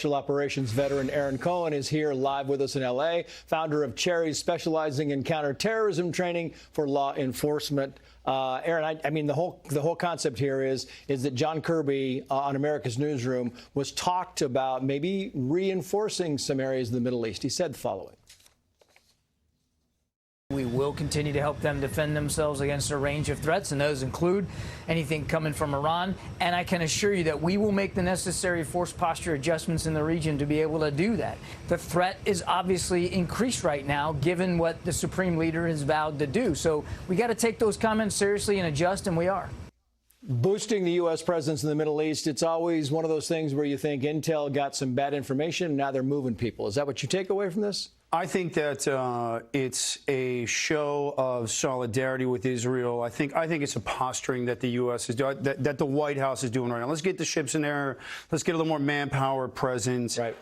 Special Operations veteran Aaron Cohen is here live with us in L.A., founder of Cherries, specializing in counterterrorism training for law enforcement. Aaron, I mean, the whole concept here is that John Kirby on America's Newsroom was talked about maybe reinforcing some areas of the Middle East. He said the following. We will continue to help them defend themselves against a range of threats, and those include anything coming from Iran. And I can assure you that we will make the necessary force posture adjustments in the region to be able to do that. The threat is obviously increased right now, given what the Supreme Leader has vowed to do. So we got to take those comments seriously and adjust, and we are. Boosting the U.S. presence in the Middle East, it's always one of those things where you think Intel got some bad information, and now they're moving people. Is that what you take away from this? I think that it's a show of solidarity with Israel. I think it's a posturing that the U.S. is doing, that the White House is doing right now. Let's get the ships in there. Let's get a little more manpower presence. Right.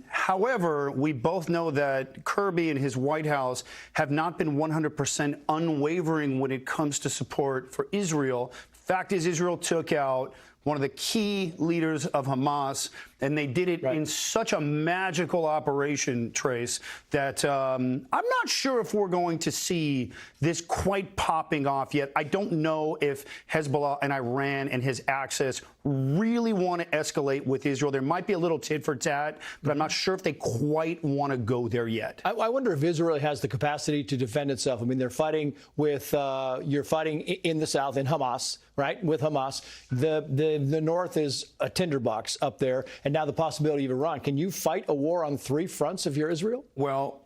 However, we both know that Kirby and his White House have not been 100% unwavering when it comes to support for Israel. Fact is, Israel took out one of the key leaders of Hamas, and they did it in such a magical operation, Trace, that I'm not sure if we're going to see this quite popping off yet. I don't know if Hezbollah and Iran and his access really want to escalate with Israel. There might be a little tit for tat, but I'm not sure if they quite want to go there yet. I wonder if Israel has the capacity to defend itself. I mean, they're fighting with, you're fighting in the south, in Hamas, right, with Hamas. The north is a tinderbox up there, and now the possibility of Iran. Can you fight a war on three fronts if you're Israel? Well,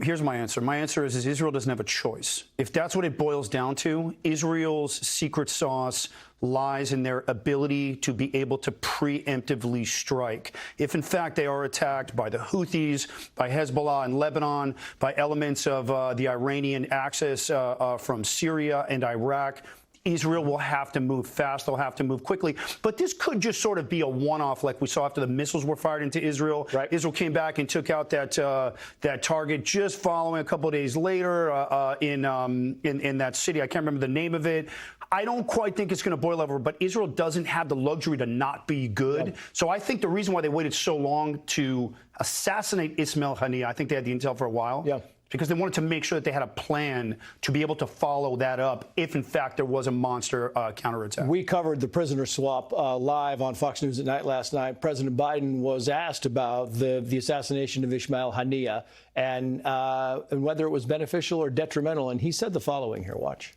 here's my answer. My answer is Israel doesn't have a choice. If that's what it boils down to, Israel's secret sauce lies in their ability to be able to preemptively strike. If, in fact, they are attacked by the Houthis, by Hezbollah in Lebanon, by elements of the Iranian axis from Syria and Iraq, Israel will have to move fast. They'll have to move quickly. But this could just sort of be a one-off, like we saw after the missiles were fired into Israel. Right. Israel came back and took out that target just following a couple of days later in that city. I can't remember the name of it. I don't quite think it's going to boil over, but Israel doesn't have the luxury to not be good. Right. So I think the reason why they waited so long to assassinate Ismail Haniyeh, I think they had the intel for a while. Yeah. Because they wanted to make sure that they had a plan to be able to follow that up if, in fact, there was a monster counterattack. We covered the prisoner swap live on Fox News at night last night. President Biden was asked about the assassination of Ismail Haniyeh and whether it was beneficial or detrimental, and he said the following here. Watch.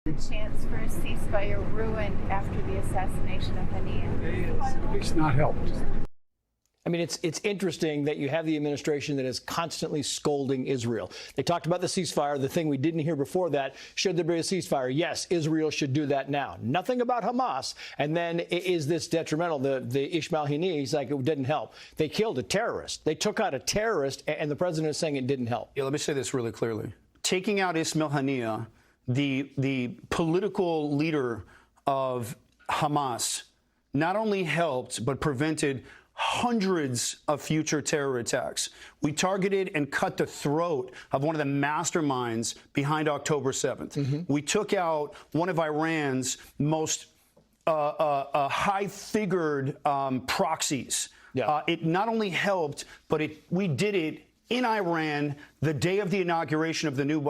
The chance for a ceasefire ruined after the assassination of Haniyeh. It's not helped. I mean, it's interesting that you have the administration that is constantly scolding Israel. They talked about the ceasefire. The thing we didn't hear before that, should there be a ceasefire? Yes, Israel should do that now. Nothing about Hamas. And then is this detrimental? The Ismail Haniyeh, he's like, it didn't help. They killed a terrorist. They took out a terrorist, and the president is saying it didn't help. Yeah, let me say this really clearly. Taking out Ismail Haniyeh, the political leader of Hamas, not only helped but prevented hundreds of future terror attacks. We targeted and cut the throat of one of the masterminds behind October 7th. Mm-hmm. We took out one of Iran's most high-figured proxies. Yeah. It not only helped, but we did it in Iran the day of the inauguration of the new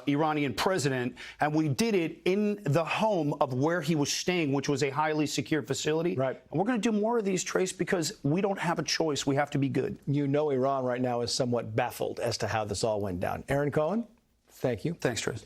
Iranian president, and we did it in the home of where he was staying, which was a highly secure facility. Right. And we're going to do more of these, Trace, because we don't have a choice. We have to be good. You know, Iran right now is somewhat baffled as to how this all went down. Aaron Cohen, thank you. Thanks, Trace.